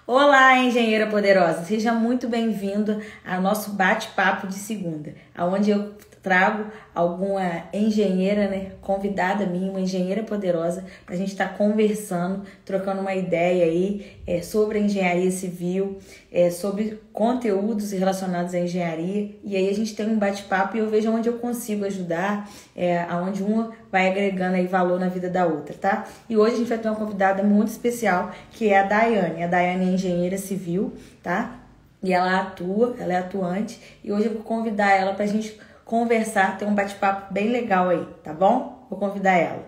Olá, engenheira poderosa. Seja muito bem-vindo ao nosso bate-papo de segunda, onde eu trago alguma engenheira, né, convidada minha, uma engenheira poderosa, para a gente estar conversando, trocando uma ideia aí sobre a engenharia civil, sobre conteúdos relacionados à engenharia. E aí a gente tem um bate-papo e eu vejo onde eu consigo ajudar, aonde uma vai agregando aí valor na vida da outra, tá? E hoje a gente vai ter uma convidada muito especial, que é a Daiane. A Daiane é engenheira civil, tá? E ela é atuante. E hoje eu vou convidar ela pra gente conversar, ter um bate-papo bem legal aí, tá bom? Vou convidar ela.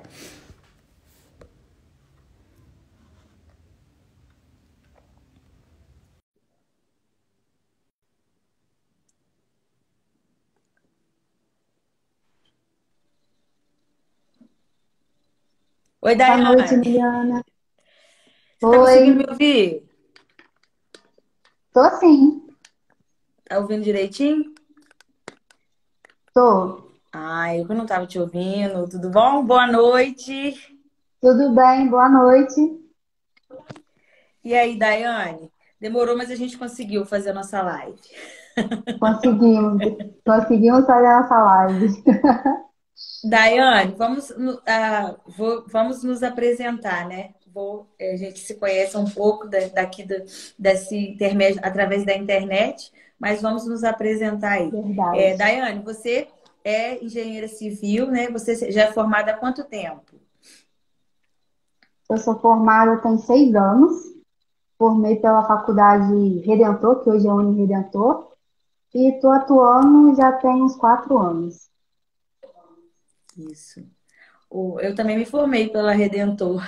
Oi, Boa noite, Daiane. Miliana. Você tá conseguindo me Oi, ouvir? tô sim, Tá ouvindo direitinho? tô. Ah, eu que não tava te ouvindo. Tudo bom? Boa noite. Tudo bem? Boa noite. E aí, Daiane? Demorou, mas a gente conseguiu fazer a nossa live. Conseguimos, conseguimos fazer essa live. Daiane, vamos nos apresentar, né? A gente se conhece um pouco desse intermédio através da internet, mas vamos nos apresentar aí. Verdade. Daiane, você é engenheira civil, né? Você já é formada há quanto tempo? Eu sou formada tem 6 anos. Formei pela Faculdade Redentor, que hoje é Uniredentor, e estou atuando já tem uns 4 anos. Isso. Eu também me formei pela Redentor.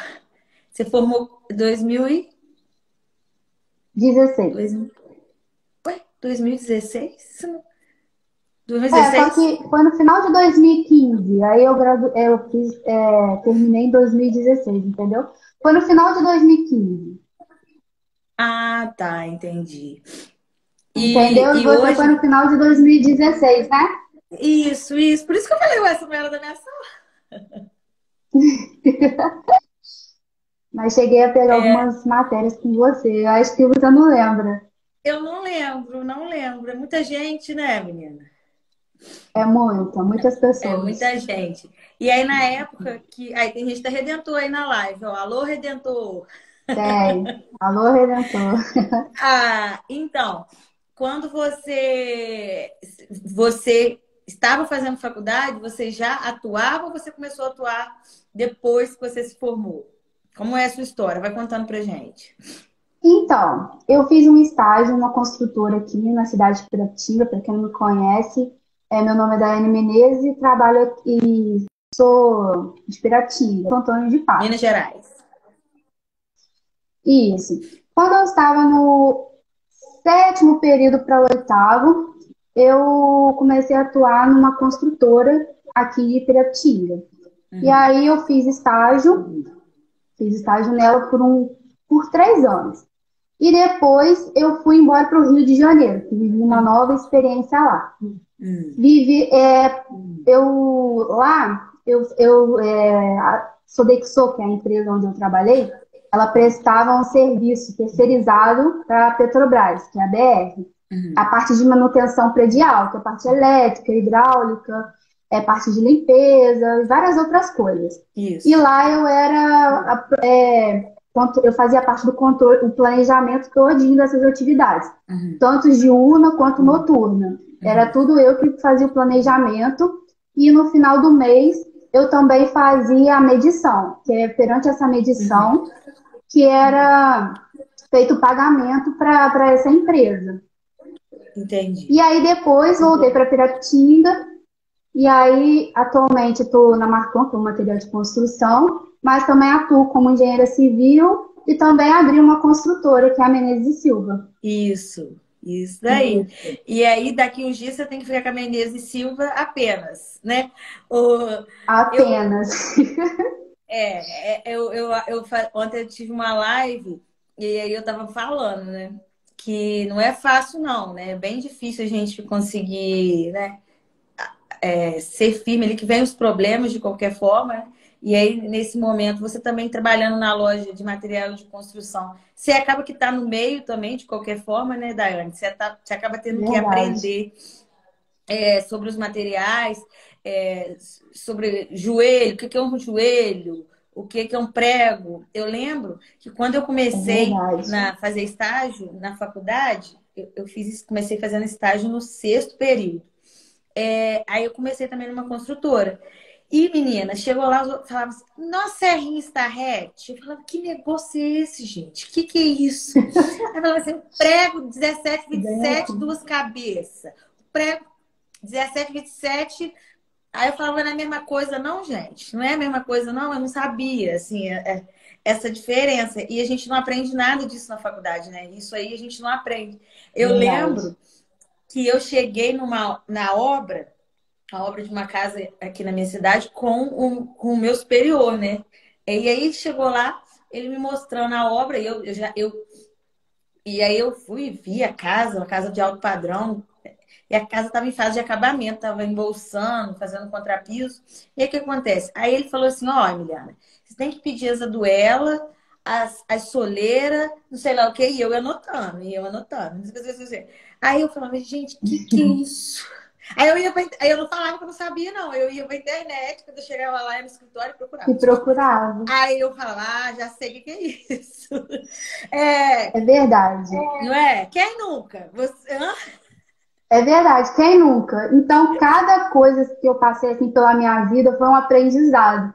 Você formou em 16. 2016? Só 2016? que foi no final de 2015. Aí eu fiz, terminei em 2016, entendeu? Foi no final de 2015. Ah, tá, entendi. E, Entendeu? E e você foi no hoje, final de 2016, né? isso. Por isso que eu falei, ué, essa mulher era da minha sala. Mas cheguei a pegar É, algumas matérias com você. Eu acho que você não lembra. eu não lembro. É muita gente, né, menina? É muita, muitas É pessoas. muita gente. E aí, na época que. Aí, tem gente da Redentor aí na live, ó. Alô, Redentor. Tem. Alô, Redentor. Ah, então, quando você estava fazendo faculdade, você já atuava ou você começou a atuar depois que você se formou? Como é a sua história? Vai contando pra gente. Então, eu fiz um estágio numa construtora aqui na cidade de Piratiba, para quem não me conhece. Meu nome é Daiane Menezes e trabalho aqui, sou de Piratiba, Santo Antônio de Minas Paz. Gerais. Isso. Quando eu estava no sétimo período para o oitavo, eu comecei a atuar numa construtora aqui de Piratiba. E Uhum. aí eu fiz estágio nela por 3 anos. E depois eu fui embora para o Rio de Janeiro, vivi uma Uhum. nova experiência lá. Uhum. Vivi, eu lá, a Sodexo, que é a empresa onde eu trabalhei, ela prestava um serviço terceirizado para a Petrobras, que é a BR. A Uhum. parte de manutenção predial, que é a parte elétrica, hidráulica, parte de limpeza e várias outras coisas. E Isso. lá eu fazia parte do controle, o planejamento todinho dessas atividades, Uhum. tanto diurna quanto noturna. Era Uhum. tudo eu que fazia o planejamento e no final do mês eu também fazia a medição, que é perante essa Uhum. medição que era feito o pagamento para essa empresa. Entendi. E aí depois voltei para Piratinga e aí atualmente estou na Marcon, que é um material de construção, mas também atuo como engenheira civil e também abri uma construtora, que é a Menezes e Silva. Isso daí. E aí, daqui uns dias, você tem que ficar com a Menezes e Silva apenas, né? O, eu, Apenas. ontem eu tive uma live e aí eu tava falando, né? Que não é fácil, não, né? É bem difícil a gente conseguir, né? Ser firme, ele que vem os problemas de qualquer forma, né? E aí, nesse momento, você também trabalhando na loja de material de construção, você acaba que está no meio também, de qualquer forma, né, Daiane? Você acaba tendo que Verdade. aprender sobre os materiais, é, sobre joelho, o que que é um joelho, o que que é um prego. Eu lembro que quando eu É comecei verdade. a fazer estágio na faculdade, comecei fazendo estágio no sexto período. Aí eu comecei também numa construtora. E, menina, chegou lá, falava assim, nossa, serrinha estarrete. Eu falava, que negócio é esse, gente? Que é isso? Aí falava assim, prego 17, Bem 27, assim. duas cabeças. Prego 17, 27. Aí eu falava, não é a mesma coisa, não, gente. Não é a mesma coisa, não. Eu não sabia, assim, essa diferença. E a gente não aprende nada disso na faculdade, né? Isso aí a gente não aprende. Eu Verdade. lembro que eu cheguei na obra, a obra de uma casa aqui na minha cidade, com o meu superior, né? E aí chegou lá, ele me mostrando a obra, e aí eu fui, vi a casa, uma casa de alto padrão, e a casa estava em fase de acabamento, estava embolsando, fazendo contrapiso. E aí o que acontece? Aí ele falou assim: ó, Emiliana, você tem que pedir as aduela, as soleiras, não sei lá o que, e eu anotando. Aí eu falava, gente, que é isso? Aí eu não falava que eu não sabia, não. Eu ia pra internet, quando eu chegava lá no escritório, e E procurava. procurava. Aí eu falava, já sei o que é isso. É, É verdade. não é? Quem nunca? Você, hã? É verdade. Quem nunca? Então, cada coisa que eu passei assim pela minha vida foi um aprendizado.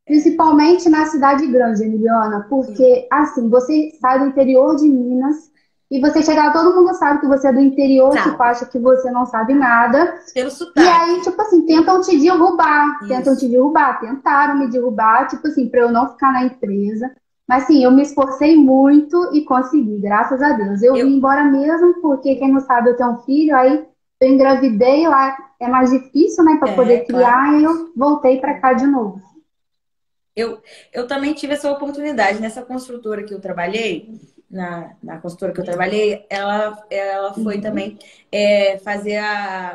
Principalmente na cidade grande, Emiliana, porque assim, você sai do interior de Minas e você chegar, todo mundo sabe que você é do interior, tipo, Sabe, acha que você não sabe nada. pelo E aí, sotaque. tipo assim, tentam te Isso. derrubar, tentaram me derrubar, tipo assim, para eu não ficar na empresa. Mas sim, eu me esforcei muito e consegui, graças a Deus. Eu Eu, vim embora mesmo, porque quem não sabe, eu tenho um filho, aí eu engravidei lá, é mais difícil, né, para poder claro. criar, e eu voltei para cá de novo. Eu, eu também tive essa oportunidade. Nessa construtora que eu trabalhei, na construtora que eu trabalhei, ela foi Uhum. também fazer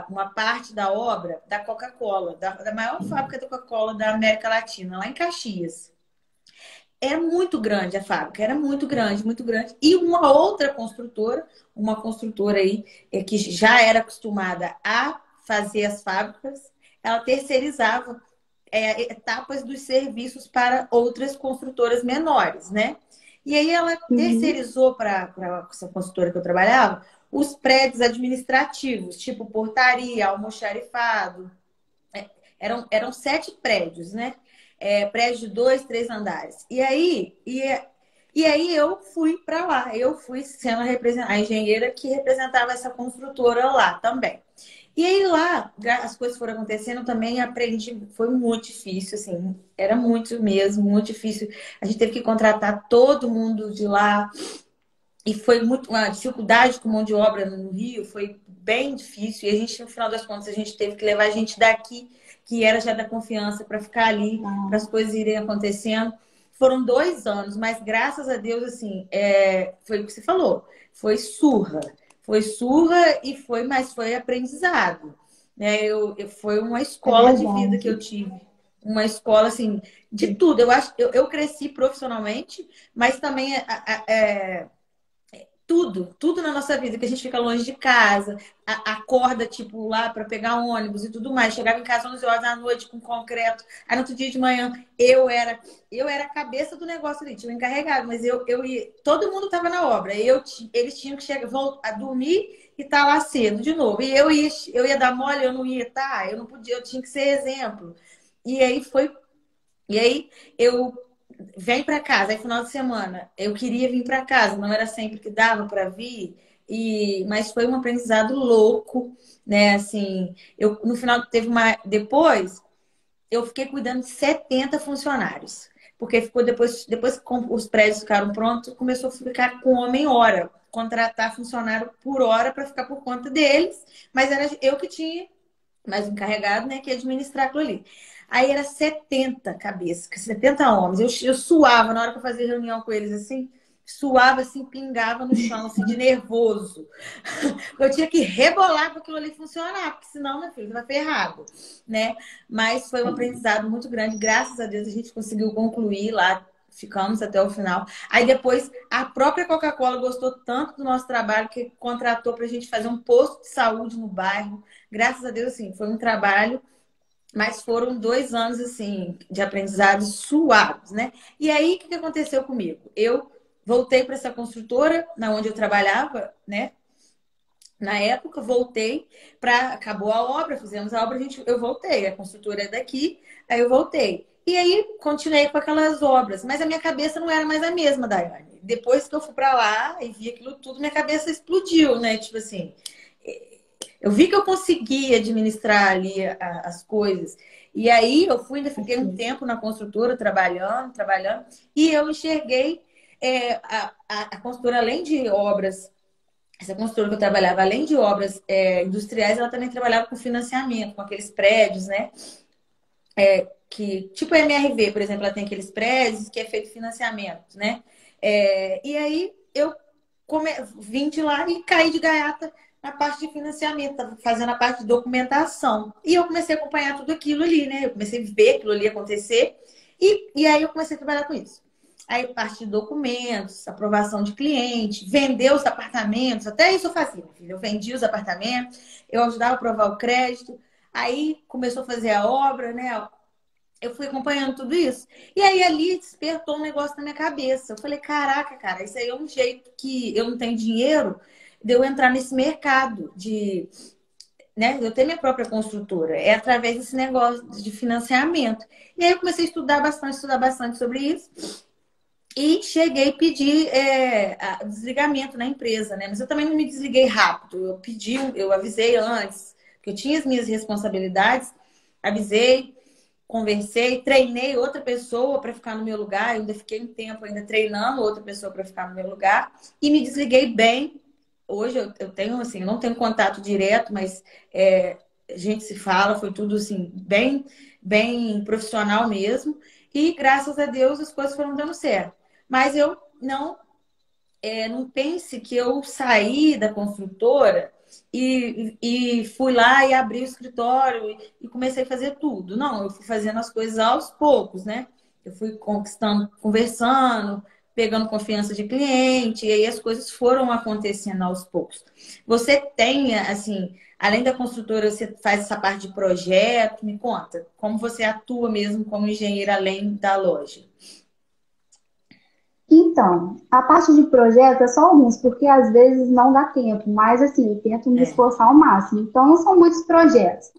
uma parte da obra da Coca-Cola, da maior fábrica da Coca-Cola da América Latina, lá em Caxias. Era muito grande a fábrica, era muito grande, muito grande. E uma construtora aí, que já era acostumada a fazer as fábricas, ela terceirizava etapas dos serviços para outras construtoras menores, né? E aí ela Uhum. terceirizou para essa consultora que eu trabalhava os prédios administrativos, tipo portaria, almoxarifado. Eram 7 prédios, né? Prédios de 2, 3 andares. E aí eu fui para lá. Eu fui sendo a engenheira que representava essa construtora lá também. E aí lá, as coisas foram acontecendo, eu também aprendi, foi muito difícil, assim, era muito mesmo, muito difícil. A gente teve que contratar todo mundo de lá, e foi muito uma dificuldade com mão de obra no Rio, foi bem difícil. E a gente, no final das contas, a gente teve que levar gente daqui, que era já da confiança, para ficar ali, para as Ah, coisas irem acontecendo. Foram 2 anos, mas graças a Deus, assim, foi o que você falou, foi surra. Foi surra mas foi aprendizado. Né? Foi uma é escola de vida que eu verdade. tive. Uma escola, assim, de tudo. Eu acho, eu cresci profissionalmente, mas também tudo na nossa vida, que a gente fica longe de casa, acorda, tipo, lá para pegar ônibus e tudo mais. Chegava em casa 11 horas da noite com concreto. Aí no outro dia de manhã eu era a cabeça do negócio ali, tinha um encarregado, mas eu ia, todo mundo estava na obra. Eles tinham que chegar, voltar a dormir e estar lá cedo de novo. E eu ia dar mole, eu não ia estar, eu não podia, eu tinha que ser exemplo. E aí foi, e aí eu vem para casa, aí final de semana. Eu queria vir para casa, não era sempre que dava para vir, mas foi um aprendizado louco, né? Assim, eu no final teve uma depois eu fiquei cuidando de 70 funcionários. Porque ficou depois que os prédios ficaram prontos, começou a ficar com homem hora, contratar funcionário por hora para ficar por conta deles, mas era eu que tinha mais um encarregado, né, que ia administrar aquilo ali. Aí era 70 cabeças, 70 homens. Eu suava na hora que eu fazia reunião com eles assim, suava assim, pingava no chão, assim, de nervoso. Eu tinha que rebolar para aquilo ali funcionar, porque senão, meu filho, vai ferrado, né? Mas foi um aprendizado muito grande. Graças a Deus a gente conseguiu concluir lá, ficamos até o final. Aí depois a própria Coca-Cola gostou tanto do nosso trabalho que contratou para a gente fazer um posto de saúde no bairro. Graças a Deus, assim, foi um trabalho, mas foram 2 anos assim de aprendizado suaves, né? E aí, o que aconteceu comigo? Eu voltei para essa construtora, na onde eu trabalhava, né? Na época, voltei para. Acabou a obra, fizemos a obra, eu voltei. A construtora é daqui, aí eu voltei. E aí, continuei com aquelas obras, mas a minha cabeça não era mais a mesma, Daiane. Depois que eu fui para lá e vi aquilo tudo, minha cabeça explodiu, né? Tipo assim, eu vi que eu conseguia administrar ali as coisas. E aí eu fui, ainda fiquei um tempo na construtora, trabalhando, e eu enxerguei a construtora, além de obras, essa construtora que eu trabalhava, além de obras industriais, ela também trabalhava com financiamento, com aqueles prédios, né? Que, tipo a MRV, por exemplo, ela tem aqueles prédios que é feito financiamento, né? E aí eu vim de lá e caí de gaiata na parte de financiamento, tava fazendo a parte de documentação. E eu comecei a acompanhar tudo aquilo ali, né? Eu comecei a ver aquilo ali acontecer e aí eu comecei a trabalhar com isso. Aí, parte de documentos, aprovação de cliente, vender os apartamentos, até isso eu fazia, meu filho. Eu vendia os apartamentos, eu ajudava a aprovar o crédito. Aí começou a fazer a obra, né? Eu fui acompanhando tudo isso. E aí ali despertou um negócio na minha cabeça. Eu falei, caraca, cara, isso aí é um jeito que eu não tenho dinheiro de eu entrar nesse mercado de, né? Eu tenho minha própria construtora. É através desse negócio de financiamento. E aí eu comecei a estudar bastante sobre isso. E cheguei a pedir desligamento na empresa, né? Mas eu também não me desliguei rápido. Eu avisei antes, que eu tinha as minhas responsabilidades, avisei, conversei, treinei outra pessoa para ficar no meu lugar. Eu ainda fiquei um tempo ainda treinando outra pessoa para ficar no meu lugar e me desliguei bem. Hoje eu tenho assim, eu não tenho contato direto, mas a gente se fala, foi tudo assim bem, bem profissional mesmo. E graças a Deus as coisas foram dando certo. Mas eu não pense que eu saí da construtora e fui lá e abri o escritório e comecei a fazer tudo. Não, eu fui fazendo as coisas aos poucos, né? Eu fui conquistando, conversando, pegando confiança de cliente, e aí as coisas foram acontecendo aos poucos. Você tem, assim, além da construtora, você faz essa parte de projeto? Me conta, como você atua mesmo como engenheira além da loja? Então, a parte de projeto é só alguns, porque às vezes não dá tempo, mas assim, eu tento me É. esforçar ao máximo. Então, não são muitos projetos.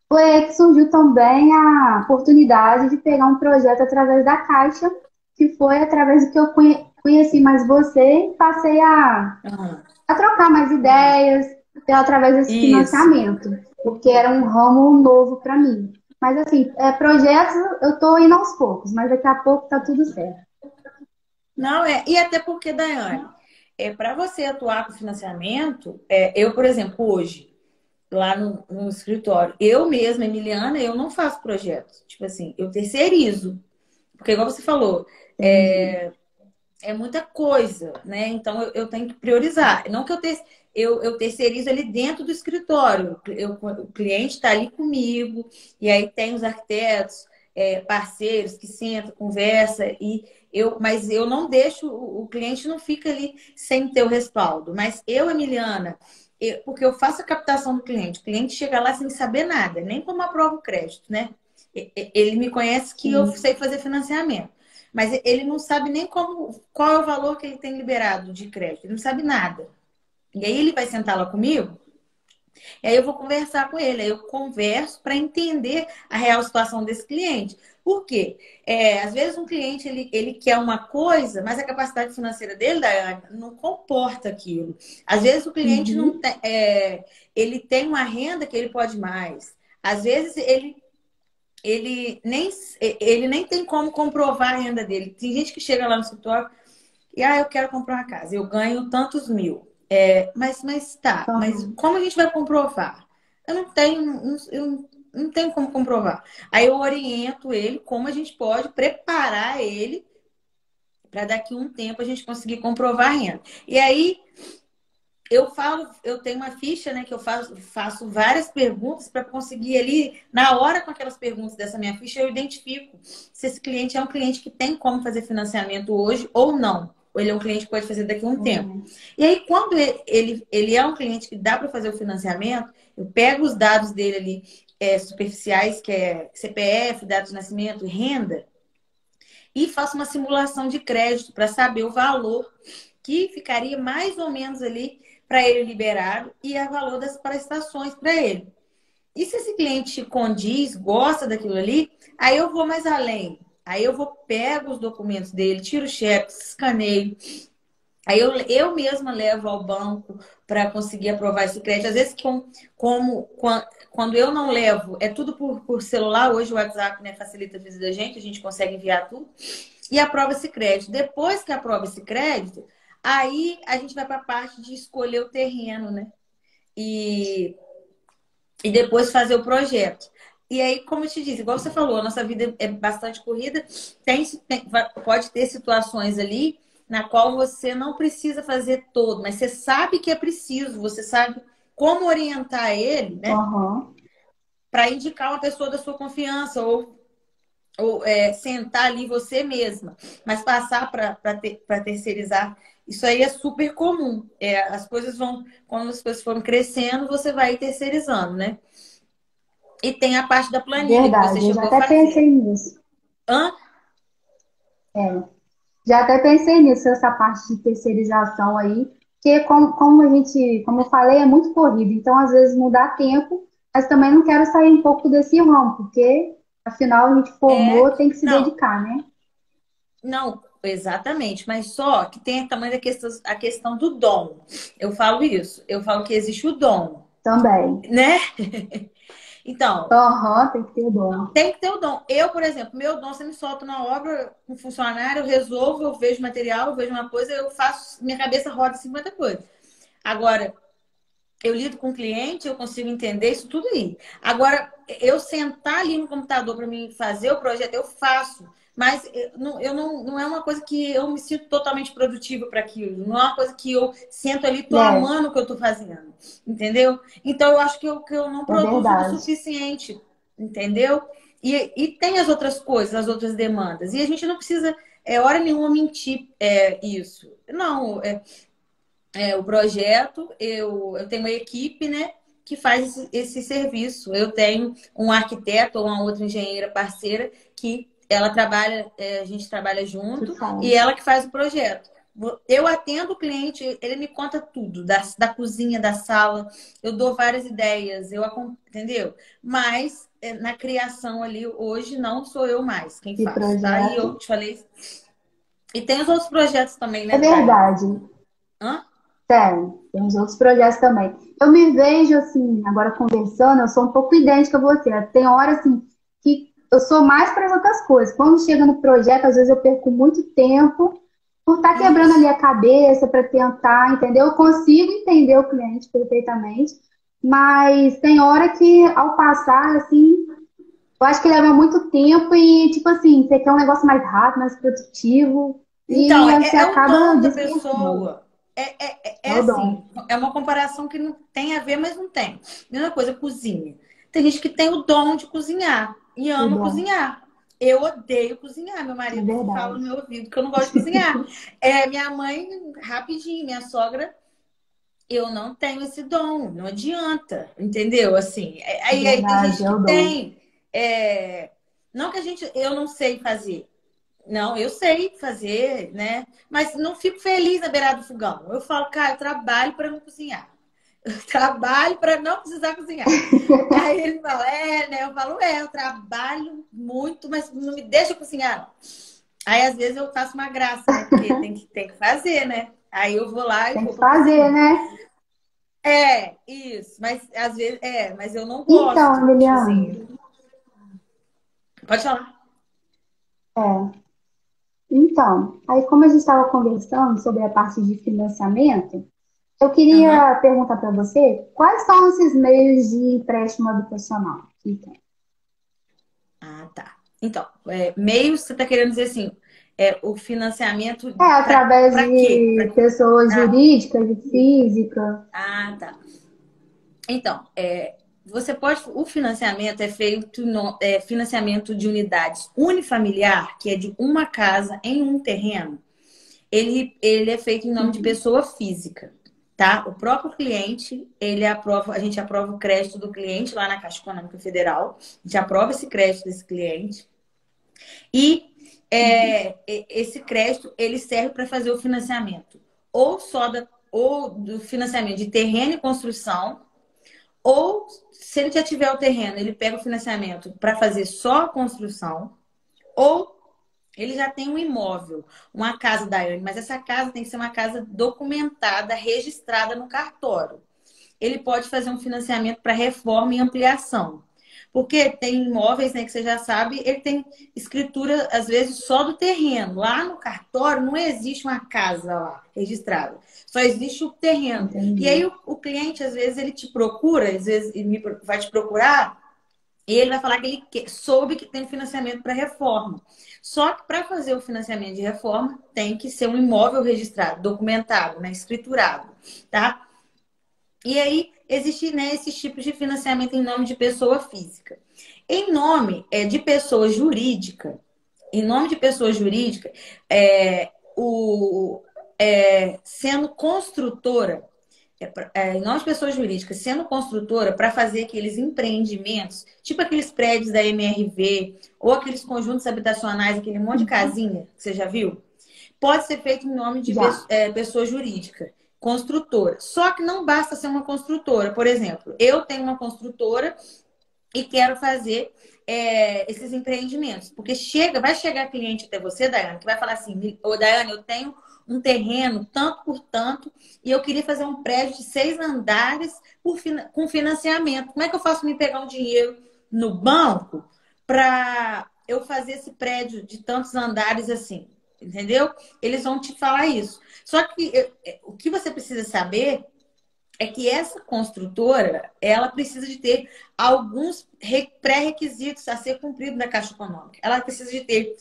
Foi aí que surgiu também a oportunidade de pegar um projeto através da Caixa, que foi através do que eu conheci mais você e passei Aham. a trocar mais ideias através desse Isso. financiamento, porque era um ramo novo para mim. Mas assim, projetos eu estou indo aos poucos, mas daqui a pouco tá tudo certo. Não, e até porque, Daiane, para você atuar com financiamento, eu, por exemplo, hoje, lá no escritório, eu mesma, Emiliana, eu não faço projetos. Tipo assim, eu terceirizo. Porque, igual você falou, Entendi. é muita coisa, né? Então eu tenho que priorizar. Não que eu terceirizo ali dentro do escritório. O cliente está ali comigo, e aí tem os arquitetos, parceiros que sentam, conversa, mas eu não deixo, o cliente não fica ali sem ter o respaldo. Mas eu, Emiliana, porque eu faço a captação do cliente, o cliente chega lá sem saber nada, nem como aprova o crédito, né? Ele me conhece que eu Sim. sei fazer financiamento. Mas ele não sabe nem qual é o valor que ele tem liberado de crédito. Ele não sabe nada. E aí ele vai sentar lá comigo, e aí eu vou conversar com ele. Aí eu converso para entender a real situação desse cliente. Por quê? Às vezes um cliente ele quer uma coisa, mas a capacidade financeira dele, Daiane, não comporta aquilo. Às vezes o cliente não Uhum. tem, ele tem uma renda que ele pode mais. Às vezes ele nem tem como comprovar a renda dele. Tem gente que chega lá no escritório e eu quero comprar uma casa, eu ganho tantos mil. Mas tá, mas Aham. como a gente vai comprovar? Eu não tenho como comprovar. Aí eu oriento ele como a gente pode preparar ele para daqui a um tempo a gente conseguir comprovar a renda. E aí eu falo, eu tenho uma ficha, né, que eu faço várias perguntas para conseguir ali, na hora com aquelas perguntas dessa minha ficha, eu identifico se esse cliente é um cliente que tem como fazer financiamento hoje ou não. Ou ele é um cliente que pode fazer daqui a um tempo. Uhum. E aí, quando ele é um cliente que dá para fazer o financiamento, eu pego os dados dele ali, superficiais, que é CPF, dados de nascimento, renda, e faço uma simulação de crédito para saber o valor que ficaria mais ou menos ali para ele liberado e o valor das prestações para ele. E se esse cliente condiz, gosta daquilo ali, aí eu vou mais além. Aí eu pego os documentos dele, tiro o cheque, escaneio. Aí eu mesma levo ao banco para conseguir aprovar esse crédito. Às vezes, quando eu não levo, é tudo por celular. Hoje o WhatsApp, né, facilita a vida da gente, a gente consegue enviar tudo. E aprova esse crédito. Depois que aprova esse crédito, aí a gente vai para a parte de escolher o terreno, né? E, e depois fazer o projeto. E aí, como eu te disse, igual você falou, a nossa vida é bastante corrida, pode ter situações ali na qual você não precisa fazer todo, mas você sabe que é preciso, você sabe como orientar ele, né? Uhum. Para indicar uma pessoa da sua confiança ou sentar ali você mesma, mas passar para terceirizar, isso aí é super comum. As coisas vão, quando as coisas foram crescendo, você vai terceirizando, né? E tem a parte da planilha que você Verdade, eu já chegou a até pensei fazer. nisso. Hã? É. Já até pensei nisso, essa parte de terceirização aí, porque como a gente, como eu falei, é muito corrido, então às vezes não dá tempo, mas também não quero sair um pouco desse ramo, porque afinal a gente É. formou, tem que se Não, dedicar, né? não, exatamente, mas só que tem também a questão do dom. Eu falo isso, eu falo que existe o dom, Também. né? Então, Aham, tem que ter dom. tem que ter o dom. Eu, por exemplo, meu dom, você me solta na obra com um funcionário, eu resolvo, eu vejo material, eu vejo uma coisa, eu faço, minha cabeça roda 50 coisas. Agora, eu lido com o cliente, eu consigo entender isso tudo aí. Agora, eu sentar ali no computador para mim fazer o projeto, eu faço. Mas não é uma coisa que eu me sinto totalmente produtiva para aquilo. Não é uma coisa que eu sento ali, tô É, amando o que eu tô fazendo. Entendeu? Então, eu acho que eu não é produzo o verdade. suficiente. Entendeu? E tem as outras coisas, as outras demandas. E a gente não precisa, hora nenhuma, mentir isso. Não, o projeto, eu tenho uma equipe, né, que faz esse serviço. Eu tenho um arquiteto ou uma outra engenheira parceira que ela trabalha, a gente trabalha Que junto e faz. ela que faz o projeto. Eu atendo o cliente, ele me conta tudo, da cozinha, da sala, eu dou várias ideias, entendeu? Mas na criação ali, hoje, não sou eu mais quem Que faço, tá? E eu projeto. te falei. E tem os outros projetos também, É né, Dai? verdade. Hã? Tem uns outros projetos também. Eu me vejo assim, agora conversando, eu sou um pouco idêntica a você. Tem hora assim que eu sou mais para as outras coisas. Quando chega no projeto, às vezes eu perco muito tempo por estar quebrando ali Isso. a cabeça para tentar, entendeu? Eu consigo entender o cliente perfeitamente, mas tem hora que ao passar assim, eu acho que leva muito tempo e tipo assim, você quer um negócio mais rápido, mais produtivo Então, e aí você é o acaba dom da dispersando. pessoa. É É o dom, assim, é uma comparação que não tem a ver, mas não tem. Mesma coisa, cozinha. Tem gente que tem o dom de cozinhar e o ama dom, cozinhar. Eu odeio cozinhar. Meu é marido fala no verdade. meu ouvido que eu não gosto de cozinhar. Minha mãe, rapidinho, minha sogra, eu não tenho esse dom, não adianta, entendeu? Assim, É aí tem verdade, gente é que o dom. tem. Não que eu não sei fazer. Não, eu sei fazer, né? Mas não fico feliz na beirada do fogão. Eu falo, cara, eu trabalho para não cozinhar. Eu trabalho para não precisar cozinhar. Aí ele fala, né? Eu falo, eu trabalho muito, mas não me deixa cozinhar, não. Aí às vezes eu faço uma graça, né? Porque tem que fazer, né? Aí eu vou lá e Tem vou que pra fazer, cozinha. né? Isso. Mas às vezes, mas eu não Então, gosto. Tipo Liliana, assim, pode falar. é. Então, aí como a gente estava conversando sobre a parte de financiamento, eu Aham. queria perguntar para você quais são esses meios de empréstimo habitacional que tem? Ah, tá. Então, meio você está querendo dizer assim, o financiamento É, através para quê? de pessoas Ah, jurídicas e físicas. tá. Então, você pode. O financiamento é feito no financiamento de unidades unifamiliar, que é de uma casa em um terreno. Ele é feito em nome de Uhum. pessoa física, tá? O próprio cliente, ele aprova, a gente aprova o crédito do cliente lá na Caixa Econômica Federal, a gente aprova esse crédito desse cliente e Uhum. esse crédito ele serve para fazer o financiamento ou do financiamento de terreno e construção, ou se ele já tiver o terreno, ele pega o financiamento para fazer só a construção, ou ele já tem um imóvel, uma casa da Anne, mas essa casa tem que ser uma casa documentada, registrada no cartório. Ele pode fazer um financiamento para reforma e ampliação. Porque tem imóveis, né, que você já sabe, ele tem escritura, às vezes, só do terreno. Lá no cartório não existe uma casa lá registrada. Só existe o terreno. E aí Entendi. o cliente, às vezes, ele te procura, às vezes ele vai te procurar e ele vai falar que soube que tem financiamento para reforma. Só que para fazer o financiamento de reforma tem que ser um imóvel registrado, documentado, né, escriturado, tá? E aí existe, né, esses tipos de financiamento em nome de pessoa física. Em nome de pessoa jurídica, em nome de pessoa jurídica, sendo construtora em nós, pessoas jurídicas, sendo construtora para fazer aqueles empreendimentos, tipo aqueles prédios da MRV, ou aqueles conjuntos habitacionais, aquele monte de Uhum. casinha que você já viu, pode ser feito em nome de Já. pessoa jurídica, construtora. Só que não basta ser uma construtora. Por exemplo, eu tenho uma construtora e quero fazer esses empreendimentos. Porque vai chegar cliente até você, Daiane, que vai falar assim: ô Daiane, eu tenho um terreno tanto por tanto e eu queria fazer um prédio de 6 andares com financiamento. Como é que eu faço me pegar um dinheiro no banco para eu fazer esse prédio de tantos andares assim? Entendeu? Eles vão te falar isso. Só que o que você precisa saber é que essa construtora ela precisa de ter alguns pré-requisitos a ser cumprido na Caixa Econômica. Ela precisa de ter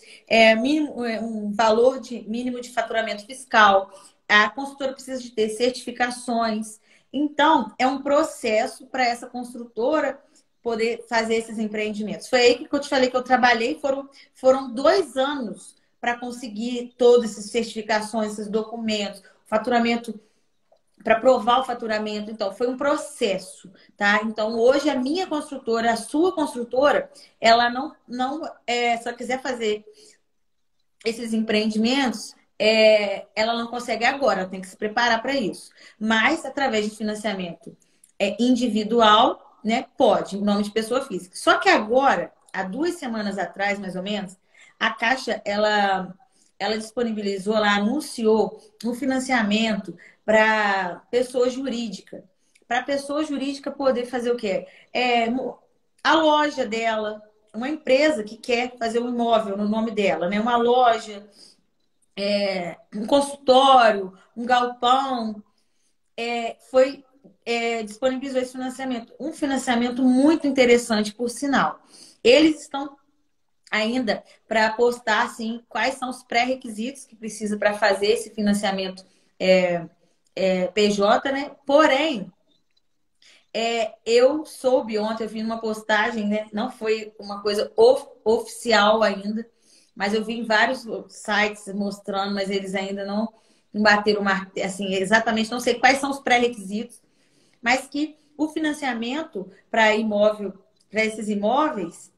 um valor mínimo de faturamento fiscal. A construtora precisa de ter certificações. Então, é um processo para essa construtora poder fazer esses empreendimentos. Foi aí que eu te falei que eu trabalhei, foram 2 anos para conseguir todas essas certificações, esses documentos, faturamento para provar o faturamento. Então, foi um processo, tá? Então, hoje a minha construtora, a sua construtora, ela se ela quiser fazer esses empreendimentos, ela não consegue agora, ela tem que se preparar para isso. Mas, através de financiamento individual, né, pode, em nome de pessoa física. Só que agora, há 2 semanas atrás, mais ou menos, a Caixa, ela disponibilizou, ela anunciou um financiamento para pessoa jurídica. Para a pessoa jurídica poder fazer o quê? A loja dela, uma empresa que quer fazer um imóvel no nome dela, né? Uma loja, um consultório, um galpão, disponibilizou esse financiamento. Um financiamento muito interessante, por sinal. Eles estão ainda para postar assim, quais são os pré-requisitos que precisa para fazer esse financiamento PJ, né? Porém, eu soube ontem, eu vi numa postagem, né? Não foi uma coisa oficial ainda, mas eu vi em vários sites mostrando, mas eles ainda não bateram assim, exatamente, não sei quais são os pré-requisitos, mas que o financiamento para imóvel, para esses imóveis,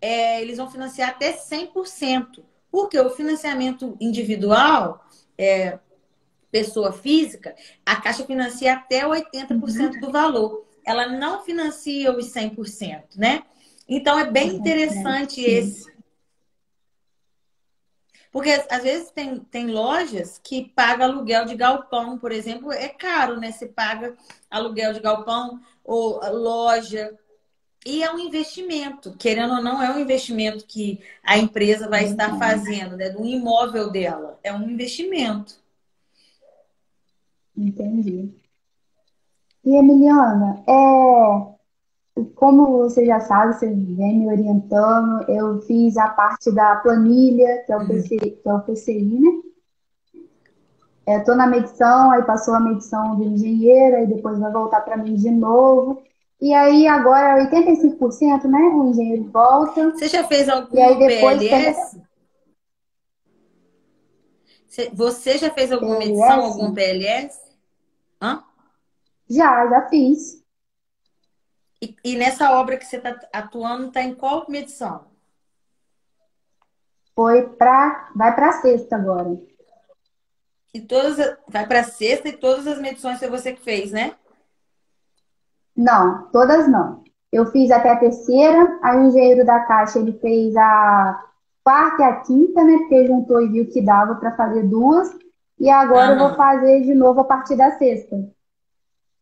eles vão financiar até 100%. Porque o financiamento individual, pessoa física, a Caixa financia até 80% Uhum. do valor. Ela não financia os 100%, né? Então é bem 100%. interessante Sim. esse. Porque às vezes tem lojas que pagam aluguel de galpão, por exemplo, é caro, né? Você paga aluguel de galpão ou loja. E é um investimento, querendo ou não, é um investimento que a empresa vai estar Verdade. fazendo, né? Do imóvel dela. É um investimento. Entendi. E Emiliana, como você já sabe, você vem me orientando, eu fiz a parte da planilha, que é o Uhum. PCI, que é o PCI, né? Estou na medição, aí passou a medição do engenheiro, aí depois vai voltar para mim de novo. E aí agora 85%, né? O engenheiro volta, Você já fez e aí alguma depois tem PLS? Você já fez alguma medição, PLS. algum PLS? Hã? Já fiz. E nessa obra que você está atuando, está em qual medição? Vai para sexta agora. E vai para sexta e todas as medições foi você que fez, né? Não, todas não. Eu fiz até a terceira, aí o engenheiro da Caixa ele fez a quarta e a quinta, né? Porque juntou e viu que dava para fazer duas. E agora eu vou Aham. fazer de novo a partir da sexta.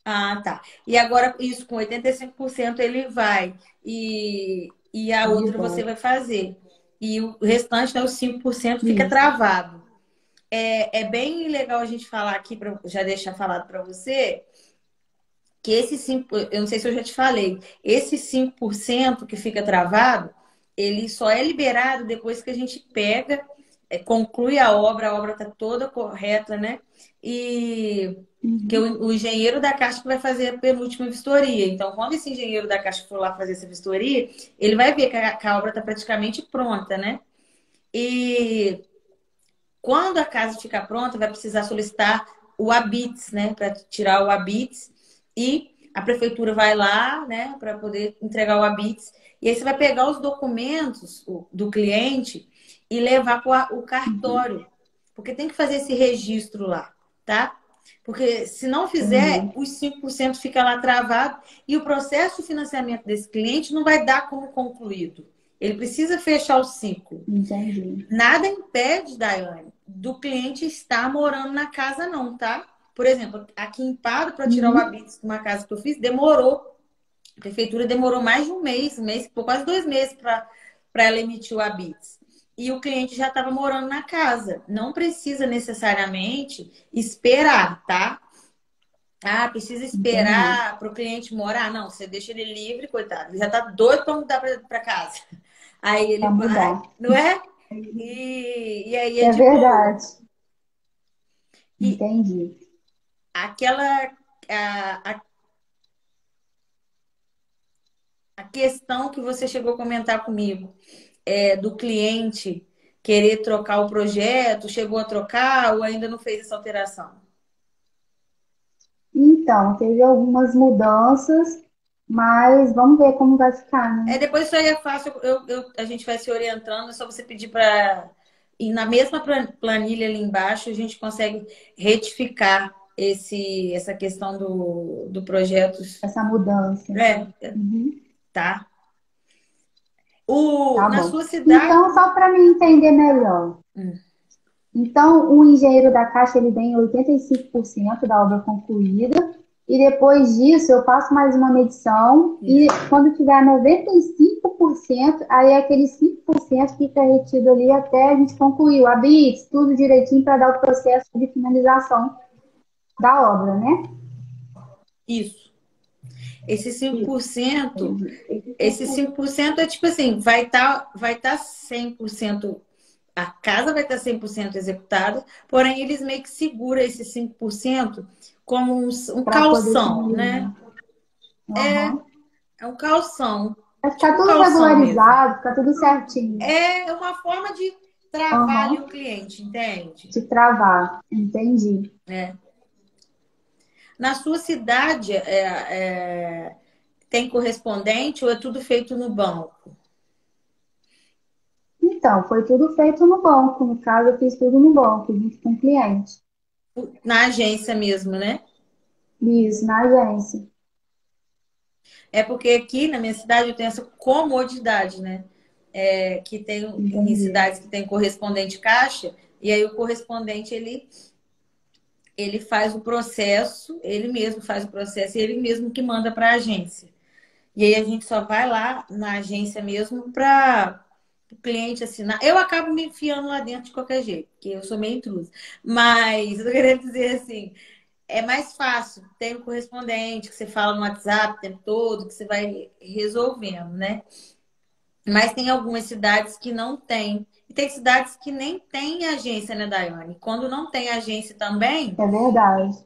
Ah, tá. E agora, isso com 85% ele vai. E a De outra você volta. vai fazer. E o restante, né, os 5% fica Isso. travado. É bem legal a gente falar aqui, pra, já deixar falado para você, que esse 5, eu não sei se eu já te falei, esse 5% que fica travado, ele só é liberado depois que a gente pega, conclui a obra está toda correta, né? E que Uhum. o engenheiro da Caixa que vai fazer a penúltima vistoria. Então, quando esse engenheiro da Caixa for lá fazer essa vistoria, ele vai ver que a obra está praticamente pronta, né? E quando a casa ficar pronta, vai precisar solicitar o habite, né? Para tirar o habite e a prefeitura vai lá, né, para poder entregar o habite. E aí você vai pegar os documentos do cliente e levar para o Uhum. cartório, porque tem que fazer esse registro lá, tá? Porque se não fizer, Entendi. os 5% fica lá travado e o processo de financiamento desse cliente não vai dar como concluído. Ele precisa fechar o ciclo. Entendi. Nada impede, Daiane, do cliente estar morando na casa, não, tá? Por exemplo, aqui em Pado, para tirar o Uhum. habite de uma casa que eu fiz, demorou. A prefeitura demorou mais de um mês, por quase 2 meses para ela emitir o habite. E o cliente já estava morando na casa. Não precisa necessariamente esperar, tá? Ah, precisa Entendi. esperar para o cliente morar? Não, você deixa ele livre, coitado. Ele já está doido para mudar para casa. Aí ele Para vai, mudar. não é? E aí é É de boa. verdade. E Entendi. aquela a questão que você chegou a comentar comigo do cliente querer trocar o projeto, chegou a trocar ou ainda não fez essa alteração? Então, teve algumas mudanças, mas vamos ver como vai ficar, né? Depois isso aí é fácil, a gente vai se orientando, é só você pedir para. E na mesma planilha ali embaixo, a gente consegue retificar essa questão do projeto. Essa mudança. É, Uhum. tá. Tá Na bom. sua cidade. Então, só para me entender melhor. Hum. Então, o engenheiro da Caixa ele vem em 85% da obra concluída, e depois disso eu faço mais uma medição, e Isso. quando tiver 95%, aí aquele 5% fica retido ali até a gente concluir o habite, tudo direitinho para dar o processo de finalização da obra, né? Isso. Esse cinco Isso. por cento Entendi. Esse 5% é tipo assim, vai tá 100%, a casa vai estar 100% executada, porém eles meio que seguram esse 5% como um Para poder calção, né? finalizar. É, Uhum. é um calção, Vai ficar tipo um tudo calção mesmo. regularizado, ficar tudo certinho. É uma forma de travar ali o Uhum. cliente, entende? De travar. Entendi. É. Na sua cidade, tem correspondente ou é tudo feito no banco? Então, foi tudo feito no banco. No caso, eu fiz tudo no banco, junto com o cliente. Na agência mesmo, né? Isso, na agência. É porque aqui na minha cidade eu tenho essa comodidade, né? Que tem em Entendi. cidades que tem correspondente caixa, e aí o correspondente ele faz o processo, ele mesmo faz o processo e ele mesmo que manda para a agência. E aí a gente só vai lá na agência mesmo para o cliente assinar. Eu acabo me enfiando lá dentro de qualquer jeito, porque eu sou meio intrusa. Mas eu tô querendo dizer assim, é mais fácil. Tem o correspondente que você fala no WhatsApp o tempo todo, que você vai resolvendo, né? Mas tem algumas cidades que não tem. E tem cidades que nem tem agência, né, Daiane? Quando não tem agência também, É verdade.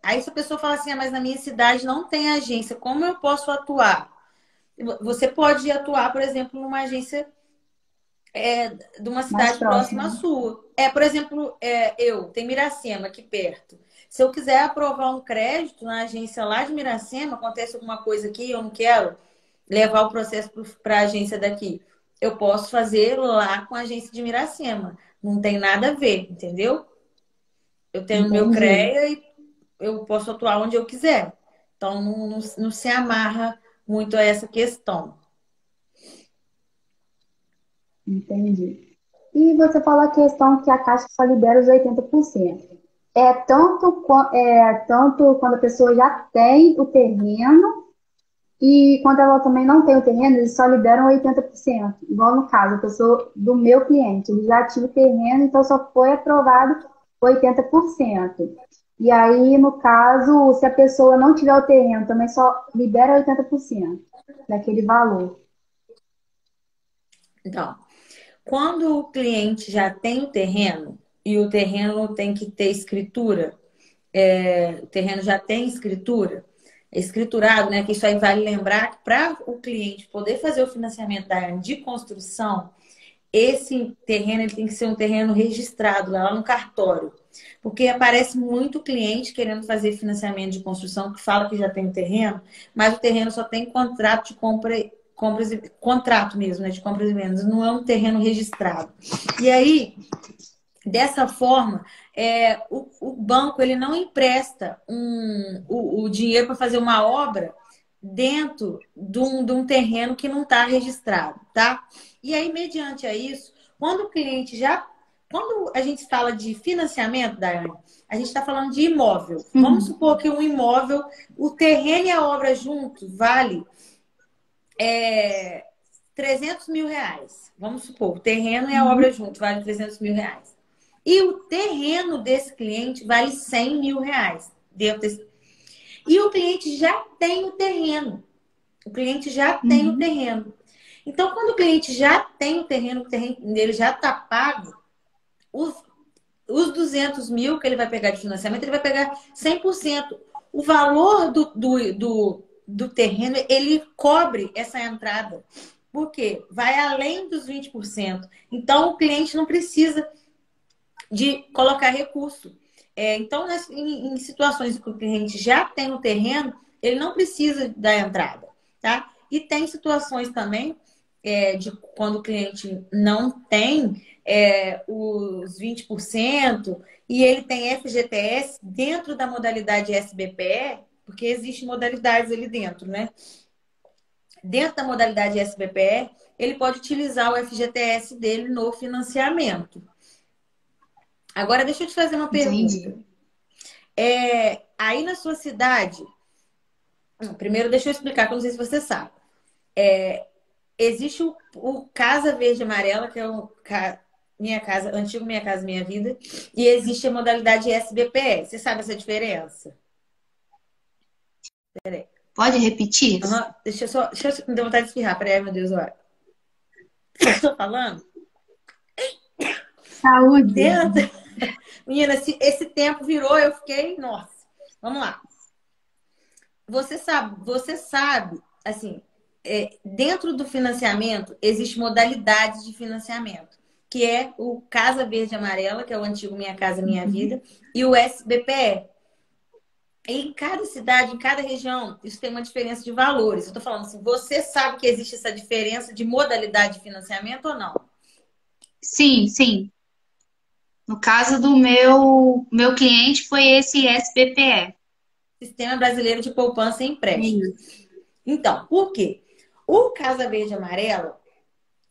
aí se a pessoa fala assim, ah, mas na minha cidade não tem agência, como eu posso atuar? Você pode atuar, por exemplo, numa agência de uma Mais cidade próximo, próxima à né? sua. Por exemplo, tem Miracema aqui perto. Se eu quiser aprovar um crédito na agência lá de Miracema, acontece alguma coisa aqui, eu não quero levar o processo para a agência daqui. Eu posso fazer lá com a agência de Miracema. Não tem nada a ver, entendeu? Eu tenho meu Entendi, CREA e eu posso atuar onde eu quiser. Então, não se amarra muito a essa questão. entendi. E você falou a questão que a Caixa só libera os 80%. É tanto quando a pessoa já tem o terreno e quando ela também não tem o terreno, eles só liberam 80%. Igual no caso, a pessoa do meu cliente, ele já tinha o terreno, então só foi aprovado 80%. E aí, no caso, se a pessoa não tiver o terreno, também só libera 80% daquele valor. Então, quando o cliente já tem o terreno e o terreno tem que ter escritura, o terreno já tem escritura, é escriturado, né? Que isso aí vale lembrar que para o cliente poder fazer o financiamento da área de construção, esse terreno ele tem que ser um terreno registrado lá no cartório. Porque aparece muito cliente querendo fazer financiamento de construção que fala que já tem o terreno, mas o terreno só tem contrato de contrato mesmo, né? De compras e vendas, não é um terreno registrado. E aí, dessa forma, o banco ele não empresta o dinheiro para fazer uma obra dentro de um terreno que não está registrado, tá? E aí, mediante a isso, quando o cliente já. Quando a gente fala de financiamento, Daiane, a gente está falando de imóvel. Vamos Uhum, supor que um imóvel, o terreno e a obra junto vale 300 mil reais. Vamos supor, o terreno e a obra uhum, junto vale 300 mil reais. E o terreno desse cliente vale 100 mil reais. E o cliente já tem o terreno. O cliente já tem o uhum, terreno. Então, quando o cliente já tem o terreno dele já está pago, os, os 200 mil que ele vai pegar de financiamento, ele vai pegar 100%. O valor do terreno, ele cobre essa entrada. Por quê? Vai além dos 20%. Então, o cliente não precisa de colocar recurso. Então, em situações em que o cliente já tem o terreno, ele não precisa da entrada, tá? E tem situações também de quando o cliente não tem os 20% e ele tem FGTS dentro da modalidade SBPE, porque existem modalidades ali dentro, né? Dentro da modalidade SBPE, ele pode utilizar o FGTS dele no financiamento. Agora, deixa eu te fazer uma pergunta. entendi. Aí na sua cidade, primeiro deixa eu explicar, que eu não sei se você sabe. Existe o Casa Verde e Amarela, que é o Minha Casa, antigo Minha Casa Minha Vida, e existe a modalidade SBPE. Você sabe essa diferença? Peraí. Pode repetir? Uhum. Deixa eu me dar vontade de espirrar. Peraí, meu Deus, olha. Estou falando? Saúde. Dentro... Menina, esse tempo virou, eu fiquei, nossa. Vamos lá. Você sabe, assim, dentro do financiamento, existe modalidades de financiamento, que é o Casa Verde e Amarela, que é o antigo Minha Casa Minha Uhum. Vida, e o SBPE. E em cada cidade, em cada região, isso tem uma diferença de valores. Eu estou falando assim, você sabe que existe essa diferença de modalidade de financiamento ou não? Sim, sim. No caso do meu cliente foi esse SBPE. Sistema Brasileiro de Poupança e Empréstimo. Isso. Então, por quê? O Casa Verde e Amarelo,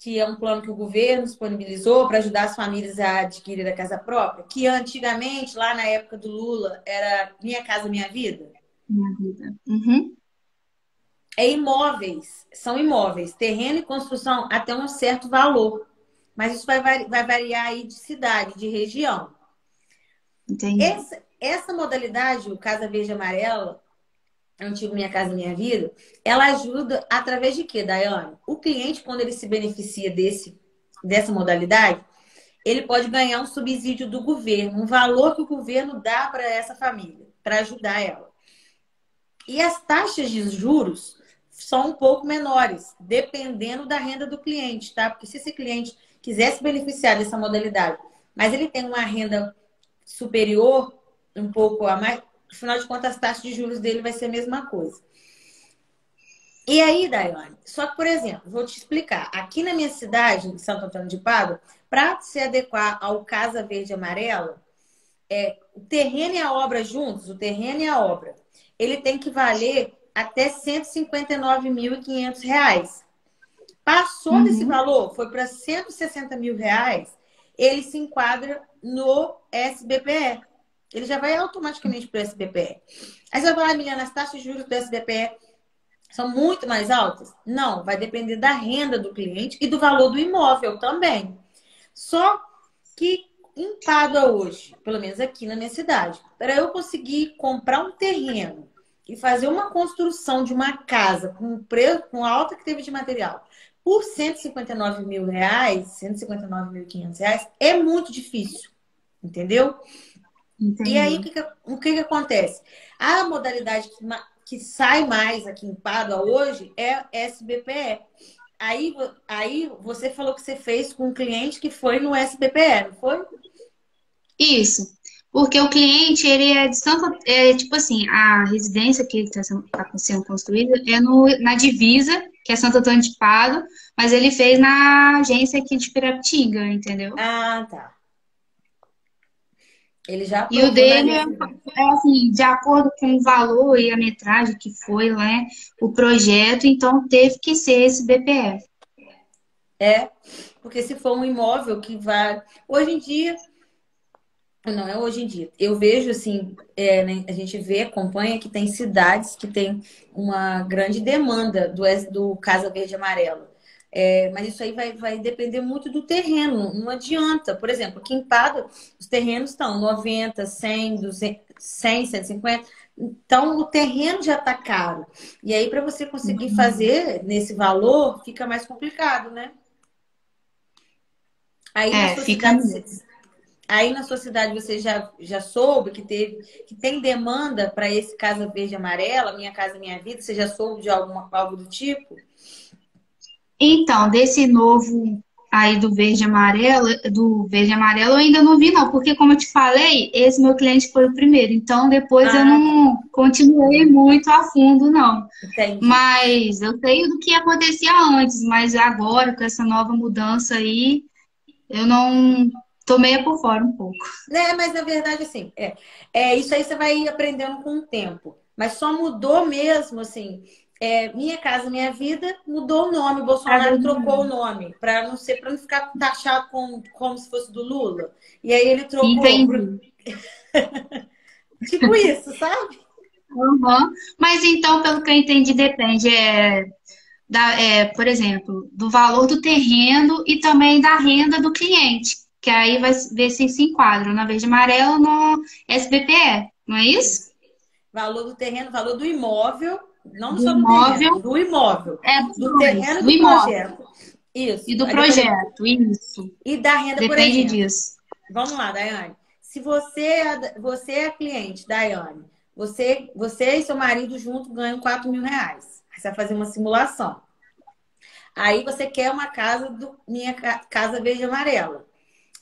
que é um plano que o governo disponibilizou para ajudar as famílias a adquirir a casa própria, que antigamente, lá na época do Lula, era Minha Casa Minha Vida. Minha vida. Uhum. São imóveis, terreno e construção até um certo valor. Mas isso vai variar aí de cidade, de região. Entendi. essa modalidade, o Casa Verde e Amarela, Antigo Minha Casa Minha Vida, ela ajuda através de quê, Daiane? O cliente, quando ele se beneficia dessa modalidade, ele pode ganhar um subsídio do governo, um valor que o governo dá para essa família, para ajudar ela. E as taxas de juros são um pouco menores, dependendo da renda do cliente, tá? Porque se esse cliente quiser se beneficiar dessa modalidade, mas ele tem uma renda superior, um pouco a mais, afinal de contas, as taxas de juros dele vai ser a mesma coisa. E aí, Daiane, só que, por exemplo, vou te explicar. Aqui na minha cidade, em Santo Antônio de Pádua, para se adequar ao Casa Verde e Amarela, o terreno e a obra juntos, o terreno e a obra, ele tem que valer até R$ 159.500. Passou desse valor, foi para R$ 160.000, ele se enquadra no SBPE. Ele já vai automaticamente para o SBPE. Aí você vai falar, Milena, as taxas de juros do SBPE são muito mais altas? Não, vai depender da renda do cliente e do valor do imóvel também. Só que em Pádua hoje, pelo menos aqui na minha cidade, para eu conseguir comprar um terreno e fazer uma construção de uma casa com preço, com a alta que teve de material, por R$ 159.000, R$ 159.500, é muito difícil, entendeu? E aí, Entendi. o que acontece? A modalidade que sai mais aqui em Pádua hoje é SBPE. Aí você falou que você fez com um cliente que foi no SBPE, não foi? Isso. Porque o cliente, ele é de Santo, tipo assim, a residência que está sendo construída é na divisa, que é Santo Antônio de Pádua, mas ele fez na agência aqui de Piratininga, entendeu? Ah, tá. Ele já E o aprovou na dele residência. é assim, de acordo com o valor e a metragem que foi, né, o projeto, então teve que ser esse BPF. É, porque se for um imóvel que vai. Hoje em dia, não é hoje em dia. Eu vejo assim, né, a gente vê, acompanha que tem cidades que tem uma grande demanda do Casa Verde e Amarelo. Mas isso aí vai depender muito do terreno, não adianta. Por exemplo, aqui em Pádua, os terrenos estão 90, 100, 200, 100, 150. Então, o terreno já está caro. E aí, para você conseguir fazer nesse valor, fica mais complicado, né? Aí na É, sua fica cidade, mesmo. Aí na sua cidade você já soube que tem demanda para esse Casa Verde e Amarela, Minha Casa Minha Vida? Você já soube de algo do tipo? Então, desse novo aí do verde e amarelo, eu ainda não vi, não, porque como eu te falei, esse meu cliente foi o primeiro, então depois eu Ah, tá. não continuei muito a fundo, não. Entendi. Mas eu sei do que acontecia antes, mas agora, com essa nova mudança aí, eu não tomei por fora um pouco. Né, mas na verdade, assim, isso aí você vai aprendendo com o tempo. Mas só mudou mesmo, assim. Minha Casa Minha Vida mudou o nome. O Bolsonaro trocou o nome para não ficar taxado como se fosse do Lula. E aí ele trocou Entendi. tipo isso, sabe? Uhum. Mas então, pelo que eu entendi, depende, por exemplo, do valor do terreno e também da renda do cliente, que aí vai ver se enquadra na verde amarelo ou no SBPE, não é isso? Valor do terreno, valor do imóvel, não Do só do imóvel, terreno, do imóvel, dos do dois, terreno e do do imóvel projeto. e Isso. do Aí depois, projeto, isso. e da renda, por Depende exemplo. disso. Vamos lá, Daiane. Se você é cliente, Daiane, você e seu marido junto ganham R$ 4.000. Aí você vai fazer uma simulação. Aí você quer uma casa do Minha Casa Verde e Amarela.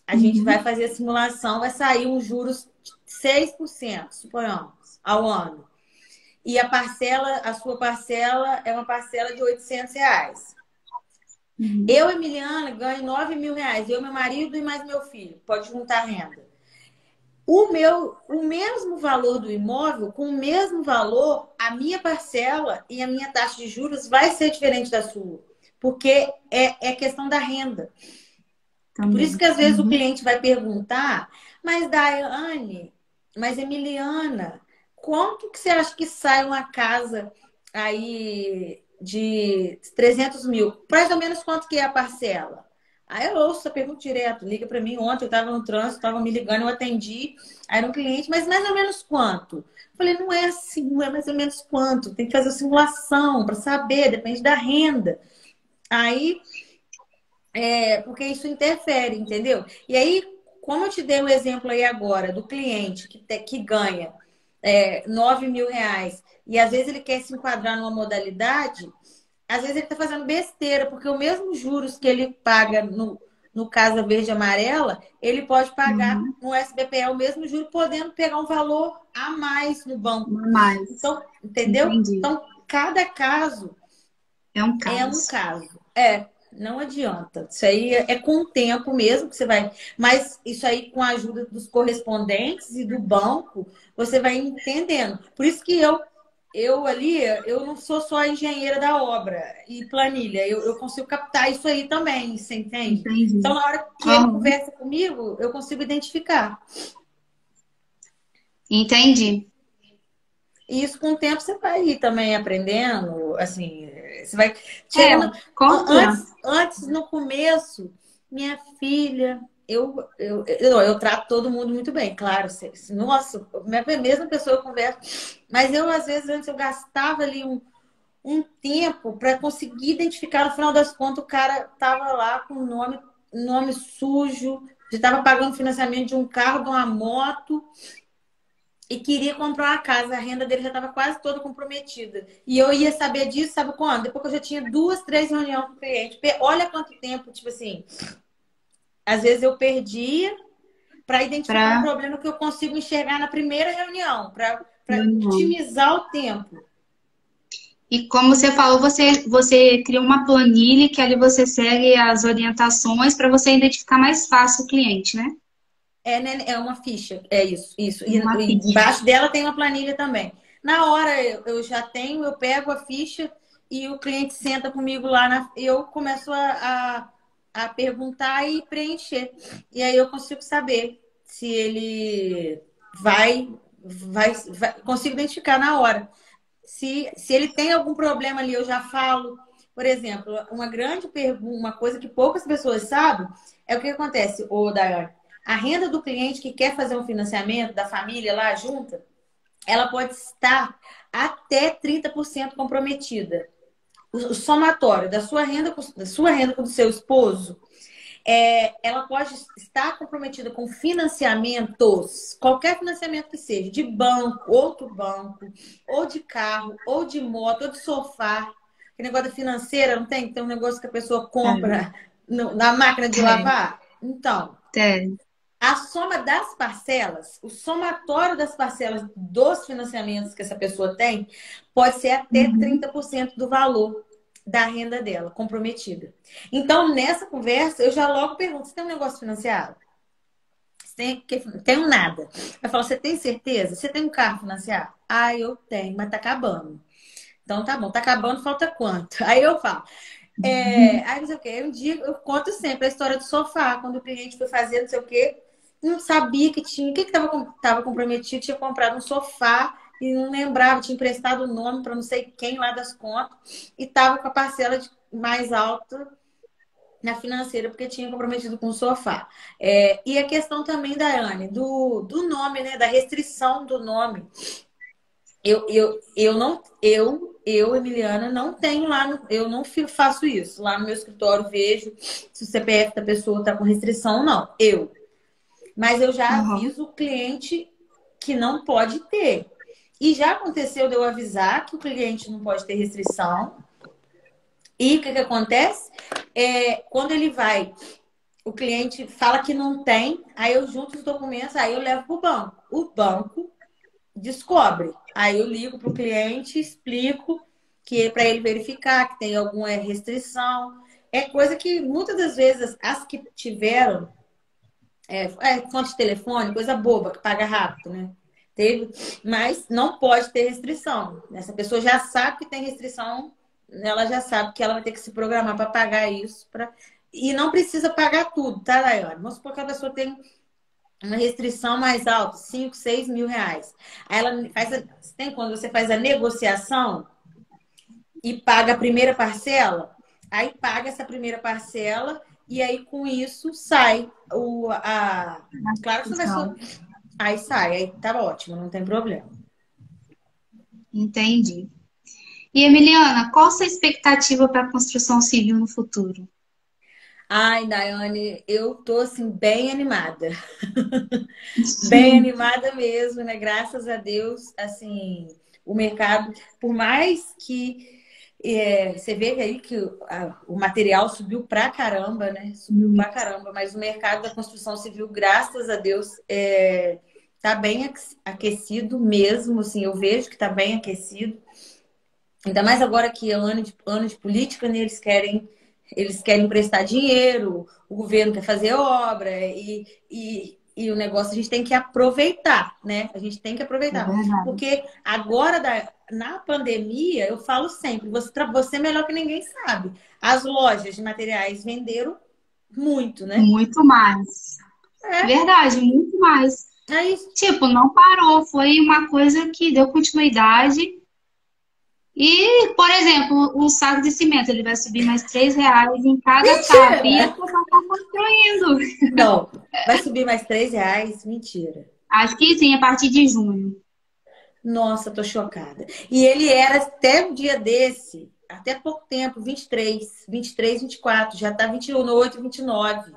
A gente vai Uhum. fazer a simulação, vai sair uns juros de 6%, suponhamos, ao ano. E a sua parcela é uma parcela de R$ 800. Uhum. Eu, Emiliana, ganho R$ 9.000. Eu, meu marido e mais meu filho. Pode juntar a renda. O mesmo valor do imóvel, com o mesmo valor, a minha parcela e a minha taxa de juros vai ser diferente da sua. Porque é questão da renda. Por isso Também. que às vezes o Uhum. cliente vai perguntar, mas Daiane, mas Emiliana, quanto que você acha que sai uma casa aí de 300 mil? Mais ou menos quanto que é a parcela? Aí eu ouço essa pergunta direto, liga para mim. Ontem eu estava no trânsito, estava me ligando, eu atendi. Aí era um cliente, mas mais ou menos quanto? Eu falei, não é assim, não é mais ou menos quanto. Tem que fazer a simulação para saber, depende da renda. Aí, porque isso interfere, entendeu? E aí, como eu te dei o exemplo aí agora do cliente que ganha 9 mil reais e às vezes ele quer se enquadrar numa modalidade, às vezes ele está fazendo besteira, porque o mesmo juros que ele paga no Casa Verde e Amarela, ele pode pagar Uhum. no SBPE o mesmo juro, podendo pegar um valor a mais no banco. Mais. Então, entendeu? Entendi. Então, cada caso É um é um caso. caso. Não adianta. Isso aí é com o tempo mesmo que você vai. Mas isso aí, com a ajuda dos correspondentes e do banco, você vai entendendo. Por isso que eu não sou só a engenheira da obra e planilha. Eu consigo captar isso aí também, você entende? Então, Entendi. na hora que ele Aham. conversa comigo, eu consigo identificar. Entendi. E isso com o tempo você vai ir também aprendendo, assim, você vai É, chegando com o tempo. antes no começo, minha filha, eu trato todo mundo muito bem, claro, nossa, a mesma pessoa eu converso, mas eu às vezes antes eu gastava ali um tempo para conseguir identificar no final das contas o cara tava lá com o nome sujo, já estava pagando financiamento de um carro, de uma moto e queria comprar uma casa. A renda dele já estava quase toda comprometida. E eu ia saber disso, sabe quando? Depois que eu já tinha 2, 3 reuniões com o cliente. Olha quanto tempo, tipo assim, às vezes eu perdia para identificar um Para problema que eu consigo enxergar na primeira reunião, para reunião. otimizar o tempo. E como você falou, você cria uma planilha que ali você segue as orientações para você identificar mais fácil o cliente, né? Né, é uma ficha, é isso, isso. Uma E ficha. embaixo dela tem uma planilha também. Na hora eu já tenho, eu pego a ficha e o cliente senta comigo lá, eu começo a perguntar e preencher. E aí eu consigo saber se ele consigo identificar na hora. Se ele tem algum problema ali, eu já falo. Por exemplo, uma grande pergunta, uma coisa que poucas pessoas sabem, é o que acontece, ô Daiane. A renda do cliente que quer fazer um financiamento da família lá junta, ela pode estar até 30% comprometida. O somatório da sua renda com o do seu esposo, ela pode estar comprometida com financiamentos, qualquer financiamento que seja, de banco, outro banco, ou de carro, ou de moto, ou de sofá. Que negócio da financeira, não tem? Tem um negócio que a pessoa Tem, compra na máquina de tem, lavar? Então, tem. a soma das parcelas, o somatório das parcelas dos financiamentos que essa pessoa tem, pode ser até Uhum. 30% do valor da renda dela comprometida. Então, nessa conversa, eu já logo pergunto: você tem um negócio financiado? Você tenho nada. Eu falo: você tem certeza? Você tem um carro financiado? Ah, eu tenho, mas tá acabando. Então tá bom, tá acabando, falta quanto? Aí eu falo. Aí não sei o quê. Um dia eu conto sempre a história do sofá, quando o cliente foi fazer não sei o quê, não sabia que tinha, o que estava comprometido, tinha comprado um sofá e não lembrava, tinha emprestado o nome para não sei quem lá das contas e estava com a parcela mais alta na financeira porque tinha comprometido com o sofá. E a questão também, Daiane, do nome, né, da restrição do nome. Eu não, Emiliana, não tenho lá, eu não faço isso. Lá no meu escritório vejo se o CPF da pessoa está com restrição ou não. Mas eu já Uhum. aviso o cliente que não pode ter. E já aconteceu de eu avisar que o cliente não pode ter restrição. E o que acontece? Quando ele vai, o cliente fala que não tem, aí eu junto os documentos, aí eu levo para o banco. O banco descobre. Aí eu ligo para o cliente, explico que é para ele verificar que tem alguma restrição. É coisa que muitas das vezes as que tiveram conta de telefone, coisa boba, que paga rápido, né? Teve, mas não pode ter restrição. Essa pessoa já sabe que tem restrição, ela já sabe que ela vai ter que se programar para pagar isso. E não precisa pagar tudo, tá, Daiane? Vamos supor que a pessoa tem uma restrição mais alta, 5, 6 mil reais. Aí ela tem quando você faz a negociação e paga a primeira parcela, aí paga essa primeira parcela e aí com isso sai claro que você vai Então, aí sai, aí tá ótimo, não tem problema. entendi. E Emiliana, qual a sua expectativa para a construção civil no futuro? Ai, Daiane, eu tô assim bem animada. Bem Sim, animada mesmo, né? Graças a Deus, assim, o mercado, por mais que você vê aí que o material subiu pra caramba, né? Subiu pra caramba, mas o mercado da construção civil, graças a Deus, tá bem aquecido mesmo, assim, eu vejo que tá bem aquecido. Ainda mais agora que é ano de política, né? Eles querem emprestar dinheiro, o governo quer fazer obra e o negócio a gente tem que aproveitar, né? A gente tem que é aproveitar. verdade. Porque agora, na pandemia, eu falo sempre, você melhor que ninguém sabe. As lojas de materiais venderam muito, né? Muito mais. É, Verdade, muito mais. é isso. Tipo, não parou, foi uma coisa que deu continuidade. E, por exemplo, o saco de cimento, ele vai subir mais R$ 3 em cada saco. E eu Mentira! tô construindo. Não, vai subir mais R$ 3? Mentira. Acho que sim, a partir de junho. Nossa, tô chocada. E ele era até um dia desse, até pouco tempo, 23, 24, já tá 28, 29.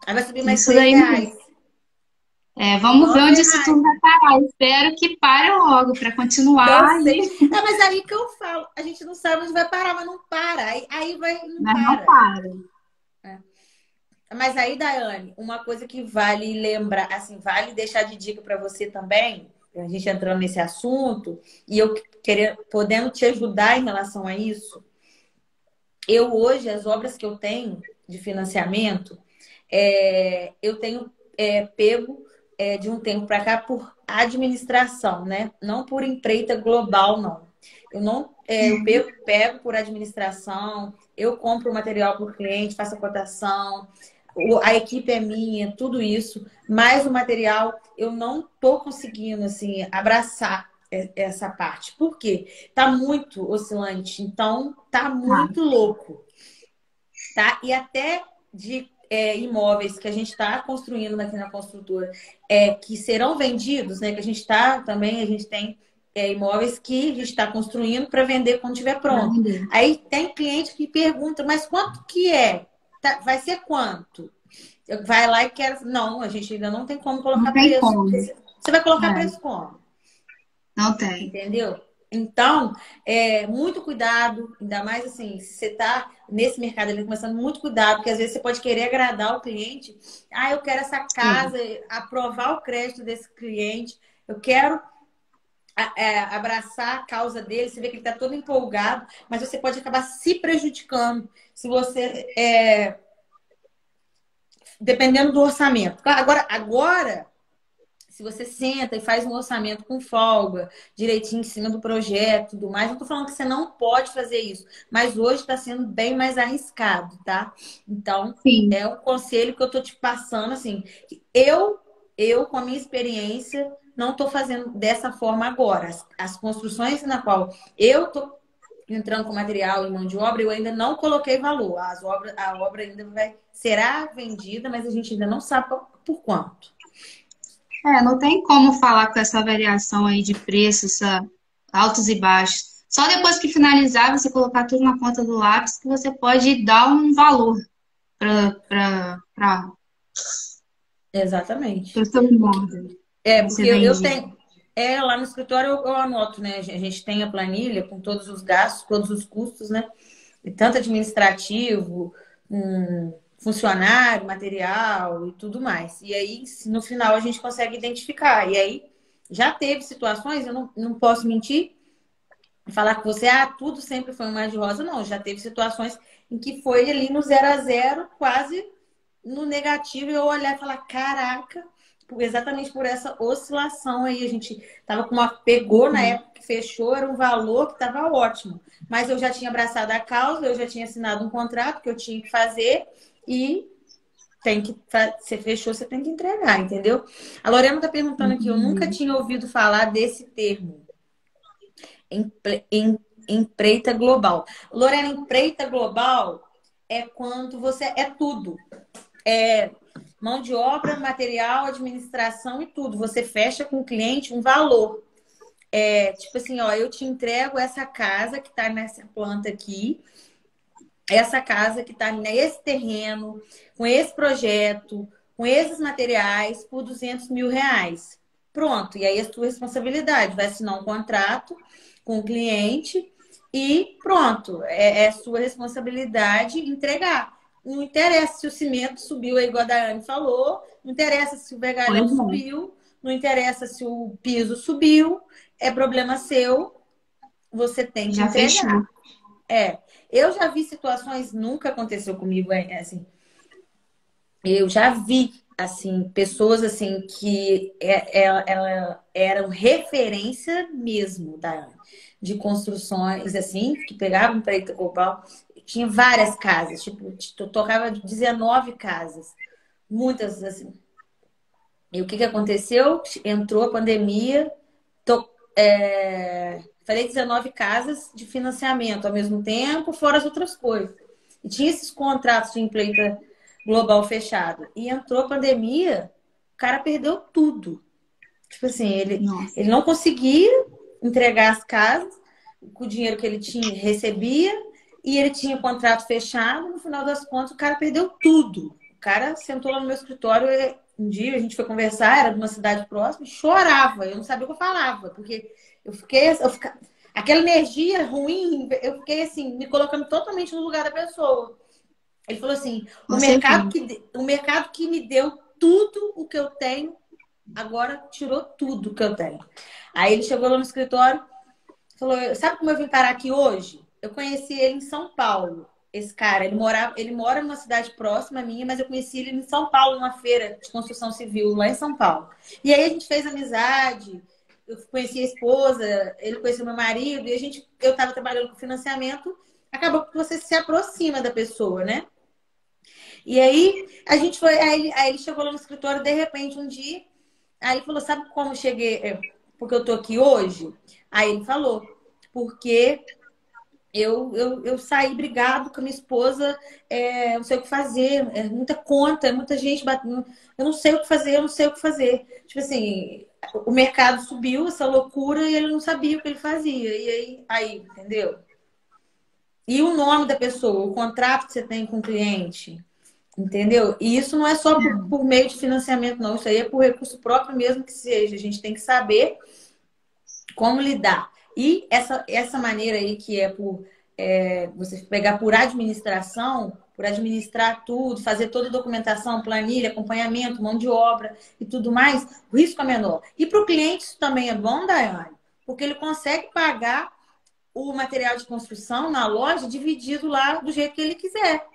Aí vai subir mais Isso três daí mesmo. reais. É, vamos ver onde isso R$ 9. tudo vai parar. Espero que pare logo para Não continuar sei. aí, Mas aí que eu falo, a gente não sabe onde vai parar, mas não para. Aí vai, não mas não para. para. Mas aí, Daiane, uma coisa que vale lembrar, assim, vale deixar de dica para você também, a gente entrando nesse assunto, e eu podendo te ajudar em relação a isso. Eu hoje, as obras que eu tenho de financiamento, eu tenho pego de um tempo para cá por administração, né? Não por empreita global, não. Eu não, eu pego por administração, eu compro o material por cliente, faço a cotação, a equipe é minha, tudo isso, mas o material eu não estou conseguindo assim abraçar essa parte. Por quê? Tá muito oscilante, então tá Tá. muito louco, tá? E até de imóveis que a gente está construindo aqui na construtora, que serão vendidos, né? Que a gente está também, a gente tem imóveis que a gente está construindo para vender quando estiver Vai pronto. vender. Aí tem cliente que pergunta, mas quanto que é? Vai ser quanto? Vai lá e quer. Não, a gente ainda não tem como Não colocar tem preço. como. Você vai colocar É, preço como? não tem. Entendeu? Então, muito cuidado, ainda mais assim, se você está nesse mercado ali começando, muito cuidado, porque às vezes você pode querer agradar o cliente. Ah, eu quero essa Sim. casa, aprovar o crédito desse cliente, eu quero abraçar a causa dele, você vê que ele está todo empolgado, mas você pode acabar se prejudicando se você, dependendo do orçamento. Agora se você senta e faz um orçamento com folga, direitinho em cima do projeto e tudo mais, não estou falando que você não pode fazer isso, mas hoje está sendo bem mais arriscado, tá? Então, Sim. é um conselho que eu estou te passando, assim, que eu, com a minha experiência, não estou fazendo dessa forma agora. As construções na qual eu estou entrando com material e mão de obra, eu ainda não coloquei valor. A obra ainda será vendida, mas a gente ainda não sabe por quanto. É, não tem como falar com essa variação aí de preço, altos e baixos. Só depois que finalizar, você colocar tudo na ponta do lápis, que você pode dar um valor para o Exatamente. seu Porque, imóvel a porque ser eu vendido. tenho. Lá no escritório eu anoto, né? A gente tem a planilha com todos os gastos, todos os custos, né? E tanto administrativo, funcionário, material e tudo mais. E aí, no final, a gente consegue identificar. E aí, já teve situações, eu não posso mentir, falar com você, tudo sempre foi um mar de rosa. Não, já teve situações em que foi ali no 0 a 0, quase no negativo, eu olhar e falar, caraca, exatamente por essa oscilação aí, a gente tava com pegou na época que fechou, era um valor que estava ótimo, mas eu já tinha abraçado a causa, eu já tinha assinado um contrato que eu tinha que fazer e você fechou, você tem que entregar, entendeu? A Lorena tá perguntando aqui, eu nunca Entendi. tinha ouvido falar desse termo, empreita global. Lorena, empreita global é quando você é tudo. É mão de obra, material, administração e tudo. Você fecha com o cliente um valor. É tipo assim, ó, eu te entrego essa casa que está nessa planta aqui, essa casa que está nesse terreno, com esse projeto, com esses materiais, por R$ 200.000. Pronto, e aí é sua responsabilidade. Vai assinar um contrato com o cliente e pronto, é sua responsabilidade entregar. Não interessa se o cimento subiu, igual a Daiane falou, não interessa se o Pois vergalhão é, subiu, não interessa se o piso subiu, é problema seu, você tem que já entregar. fechou. É, eu já vi situações, nunca aconteceu comigo, assim, eu já vi, assim, pessoas, assim, que eram referência mesmo de construções, assim, que pegavam preto cobal, tinha várias casas, tipo, tocava 19 casas, muitas, assim. E o que que aconteceu? Entrou a pandemia, falei 19 casas de financiamento ao mesmo tempo, fora as outras coisas. E tinha esses contratos de empreita global fechado. E entrou a pandemia, o cara perdeu tudo. Tipo assim, Nossa. ele não conseguia entregar as casas com o dinheiro que ele tinha, recebia, e ele tinha contrato fechado. No final das contas, o cara perdeu tudo. O cara sentou lá no meu escritório. Um dia a gente foi conversar, era de uma cidade próxima, e chorava. Eu não sabia o que eu falava, porque aquela energia ruim, eu fiquei assim, me colocando totalmente no lugar da pessoa. Ele falou assim: Com certeza. o mercado que me deu tudo o que eu tenho, agora tirou tudo que eu tenho. Aí ele chegou lá no escritório, falou: sabe como eu vim parar aqui hoje? Eu conheci ele em São Paulo. Esse cara, ele mora numa cidade próxima à minha, mas eu conheci ele em São Paulo, numa feira de construção civil, lá em São Paulo. E aí a gente fez amizade, eu conheci a esposa, ele conheceu meu marido, e eu estava trabalhando com financiamento, acabou que você se aproxima da pessoa, né? E aí a gente foi, aí ele chegou lá no escritório de repente um dia, aí ele falou: sabe como eu cheguei? Porque eu tô aqui hoje? Aí ele falou: porque eu saí brigado com a minha esposa, não sei o que fazer, é muita conta, é muita gente batendo, eu não sei o que fazer, eu não sei o que fazer. Tipo assim, o mercado subiu, essa loucura, e ele não sabia o que ele fazia. E aí, entendeu? E o nome da pessoa, o contrato que você tem com o cliente. Entendeu? E isso não é só por meio de financiamento, não. Isso aí é por recurso próprio mesmo que seja. A gente tem que saber como lidar. E essa maneira aí que é você pegar por administração, por administrar tudo, fazer toda a documentação, planilha, acompanhamento, mão de obra e tudo mais, o risco é menor. E para o cliente isso também é bom, Daiane, porque ele consegue pagar o material de construção na loja dividido lá do jeito que ele quiser.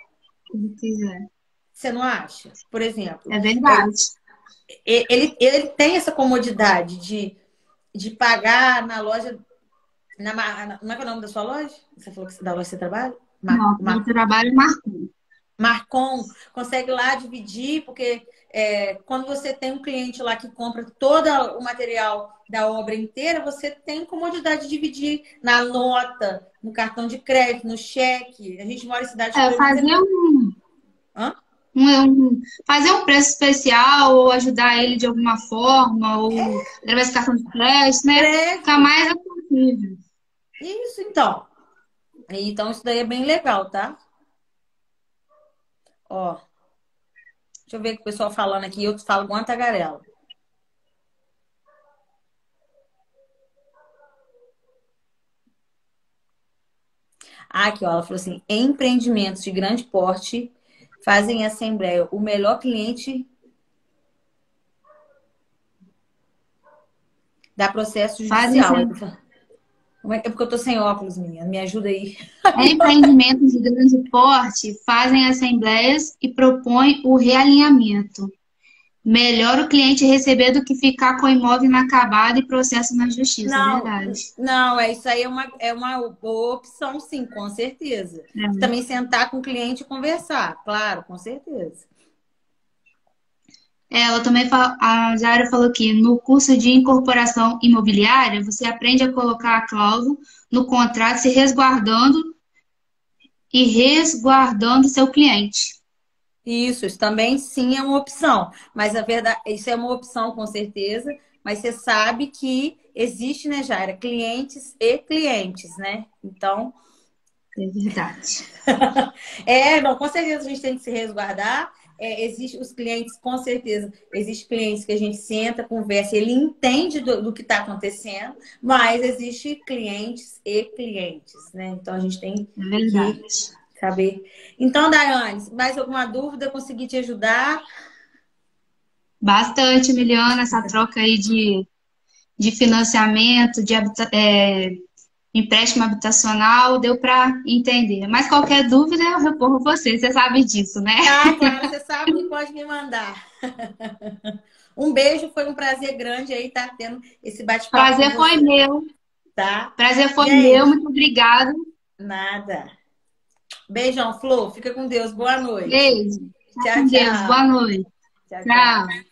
Se quiser. Você não acha? Por exemplo, É verdade. ele tem essa comodidade de pagar na loja. Como é que é o nome da sua loja? Você falou que da loja você trabalha? Não, meu trabalho marcou. Marcon, consegue lá dividir, porque quando você tem um cliente lá que compra todo o material da obra inteira, você tem comodidade de dividir na nota, no cartão de crédito, no cheque. A gente mora em cidade de província. Fazer Hã? fazer um preço especial, ou ajudar ele de alguma forma, ou através do cartão de crédito, né? Ficar Crédito. mais acessível. Isso, então. Então, isso daí é bem legal, tá? Ó, deixa eu ver o que o pessoal falando aqui. Eu falo igual uma tagarela. Aqui, ó, ela falou assim: empreendimentos de grande porte fazem em assembleia o melhor cliente da processo Fazem judicial. É porque eu tô sem óculos, menina. Me ajuda aí. empreendimentos de grande porte, fazem assembleias e propõem o realinhamento. Melhor o cliente receber do que ficar com o imóvel inacabado e processo na justiça, é Não, verdade. não, isso aí é uma boa opção, sim, com certeza. É. Também sentar com o cliente e conversar, claro, com certeza. Ela também a Jara falou que no curso de incorporação imobiliária, você aprende a colocar a cláusula no contrato se resguardando e resguardando seu cliente. Isso também sim é uma opção. Mas a verdade, isso é uma opção com certeza, mas você sabe que existe, né, Jaira, clientes e clientes, né? Então, É verdade. não, com certeza a gente tem que se resguardar. Existe os clientes, com certeza, existem clientes que a gente senta, conversa, ele entende do que está acontecendo, mas existe clientes e clientes, né? Então a gente tem É que verdade. saber. Então, Daiane, mais alguma dúvida? Consegui te ajudar? Bastante, Miliana, essa troca aí de financiamento, empréstimo habitacional, deu para entender. Mas qualquer dúvida eu recorro a você, você sabe disso, né? Ah, claro, você sabe que pode me mandar. Um beijo, foi um prazer grande aí estar tendo esse bate-papo com Prazer foi você, meu. tá? Prazer foi meu, Gente, muito obrigada. nada. Beijão, Flor. Fica com Deus. Boa noite. Beijo. Fica Tchau, com Deus. Boa tchau. noite. Tchau, tchau. Tchau.